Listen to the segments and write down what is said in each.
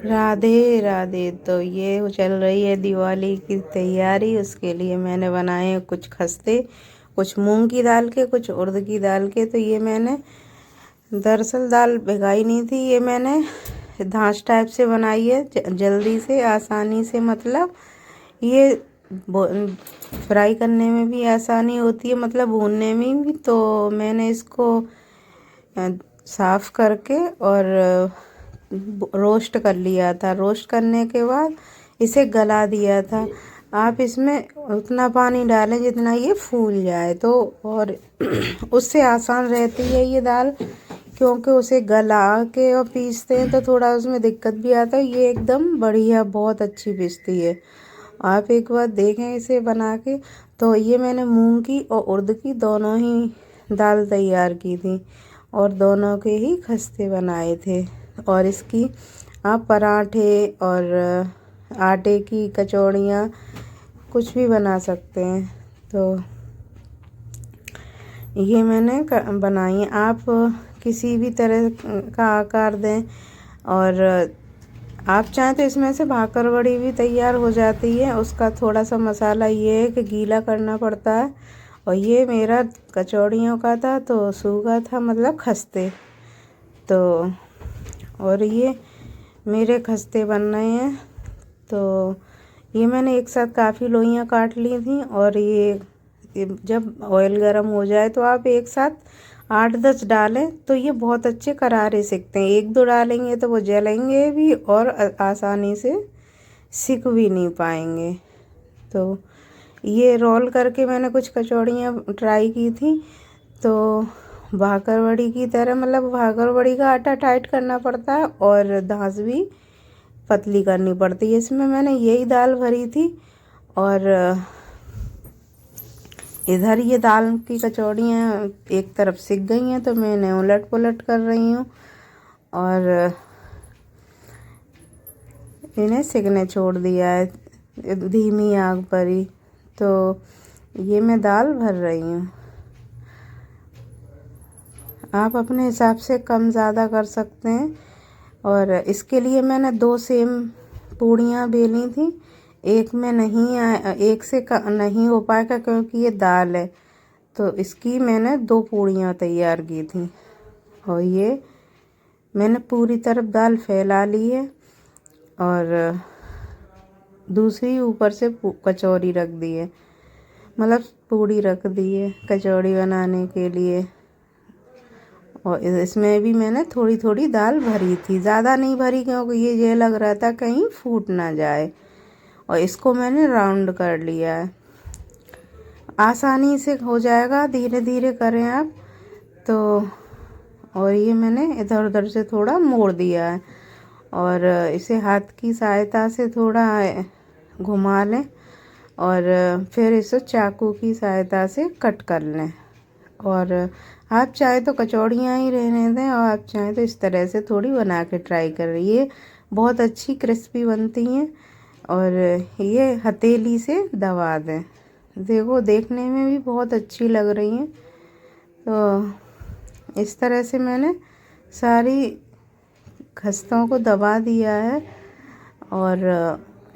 राधे राधे। तो ये चल रही है दिवाली की तैयारी। उसके लिए मैंने बनाए हैं कुछ खस्ते, कुछ मूंग की दाल के, कुछ उड़द की दाल के। तो ये मैंने दरअसल दाल भिगाई नहीं थी, ये मैंने धांच टाइप से बनाई है जल्दी से, आसानी से। मतलब ये फ्राई करने में भी आसानी होती है, मतलब भूनने में भी। तो मैंने इसको साफ़ करके और रोस्ट कर लिया था। रोस्ट करने के बाद इसे गला दिया था। आप इसमें उतना पानी डालें जितना ये फूल जाए, तो और उससे आसान रहती है ये दाल, क्योंकि उसे गला के और पीसते हैं तो थोड़ा उसमें दिक्कत भी आता है। ये एकदम बढ़िया, बहुत अच्छी पीसती है। आप एक बार देखें इसे बना के। तो ये मैंने मूंग की और उड़द की दोनों ही दाल तैयार की थी और दोनों के ही खस्ते बनाए थे। और इसकी आप पराठे और आटे की कचौड़ियाँ कुछ भी बना सकते हैं। तो ये मैंने बनाई है। आप किसी भी तरह का आकार दें, और आप चाहें तो इसमें से भाकरवड़ी भी तैयार हो जाती है। उसका थोड़ा सा मसाला ये है कि गीला करना पड़ता है। और ये मेरा कचौड़ियों का था तो सूखा था, मतलब खस्ते। तो और ये मेरे खस्ते बन रहे हैं। तो ये मैंने एक साथ काफ़ी लोइयाँ काट ली थी। और ये जब ऑयल गर्म हो जाए तो आप एक साथ 8-10 डालें तो ये बहुत अच्छे करारे सिकते हैं। 1-2 डालेंगे तो वो जलेंगे भी और आसानी से सिक भी नहीं पाएंगे। तो ये रोल करके मैंने कुछ कचौड़ियाँ ट्राई की थी। तो भाकरवड़ी की तरह, मतलब भाकरवड़ी का आटा टाइट करना पड़ता है और धांस भी पतली करनी पड़ती है। इसमें मैंने यही दाल भरी थी। और इधर ये दाल की कचौड़ियाँ एक तरफ सिक गई हैं तो मैं इन्हें उलट पुलट कर रही हूँ और इन्हें सिकने छोड़ दिया है धीमी आग पर ही। तो ये मैं दाल भर रही हूँ। आप अपने हिसाब से कम ज़्यादा कर सकते हैं। और इसके लिए मैंने 2 सेम पूड़ियाँ बेली थी। एक में नहीं एक से नहीं हो पाएगा क्योंकि ये दाल है। तो इसकी मैंने 2 पूड़ियाँ तैयार की थी। और ये मैंने पूरी तरफ दाल फैला ली है और दूसरी ऊपर से कचौरी रख दी है, मतलब पूड़ी रख दी है कचौड़ी बनाने के लिए। और इसमें भी मैंने थोड़ी थोड़ी दाल भरी थी, ज़्यादा नहीं भरी क्योंकि ये लग रहा था कहीं फूट ना जाए। और इसको मैंने राउंड कर लिया है, आसानी से हो जाएगा, धीरे धीरे करें आप तो। और ये मैंने इधर उधर से थोड़ा मोड़ दिया है और इसे हाथ की सहायता से थोड़ा घुमा लें और फिर इसे चाकू की सहायता से कट कर लें। और आप चाहे तो कचौड़ियाँ ही रहने दें और आप चाहें तो इस तरह से थोड़ी बना के ट्राई करें। ये बहुत अच्छी क्रिस्पी बनती हैं। और ये हथेली से दबा दें, देखो देखने में भी बहुत अच्छी लग रही हैं। तो इस तरह से मैंने सारी खस्तों को दबा दिया है। और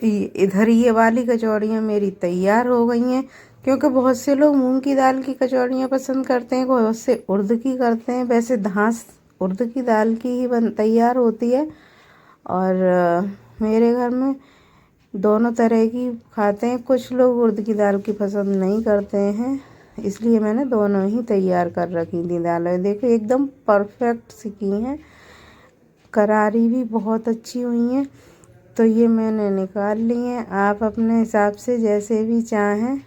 इधर ये वाली कचौड़ियाँ मेरी तैयार हो गई हैं, क्योंकि बहुत से लोग मूंग की दाल की कचौड़ियाँ पसंद करते हैं, बहुत से उड़द की करते हैं। वैसे धांस उड़द की दाल की ही तैयार होती है। और मेरे घर में दोनों तरह की खाते हैं। कुछ लोग उड़द की दाल की पसंद नहीं करते हैं, इसलिए मैंने दोनों ही तैयार कर रखी थी दालें। देखो एकदम परफेक्ट सिकी हैं, करारी भी बहुत अच्छी हुई हैं। तो ये मैंने निकाल ली हैं। आप अपने हिसाब से जैसे भी चाहें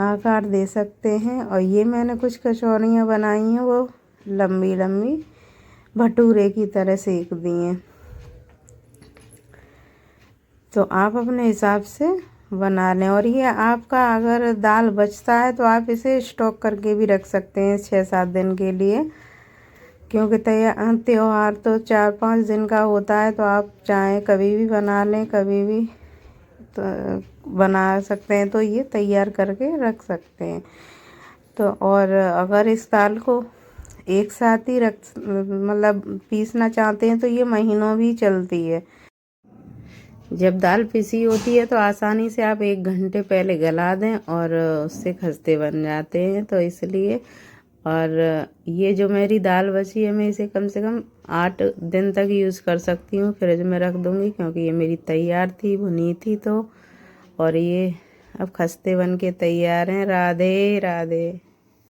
आकार दे सकते हैं। और ये मैंने कुछ कचौड़ियाँ बनाई हैं, वो लंबी लंबी भटूरे की तरह सेक दी हैं। तो आप अपने हिसाब से बना लें। और ये आपका अगर दाल बचता है तो आप इसे स्टॉक करके भी रख सकते हैं 6-7 दिन के लिए, क्योंकि त्योहार तो 4-5 दिन का होता है। तो आप चाहें कभी भी बना लें, कभी भी तो बना सकते हैं। तो ये तैयार करके रख सकते हैं। तो और अगर इस दाल को एक साथ ही मतलब पीसना चाहते हैं तो ये महीनों भी चलती है। जब दाल पिसी होती है तो आसानी से आप 1 घंटे पहले गला दें और उससे खस्ते बन जाते हैं, तो इसलिए। और ये जो मेरी दाल बची है, मैं इसे कम से कम 8 दिन तक यूज़ कर सकती हूँ, फ्रिज में रख दूँगी, क्योंकि ये मेरी तैयार थी, भुनी थी तो। और ये अब खस्ते बन के तैयार हैं। राधे राधे।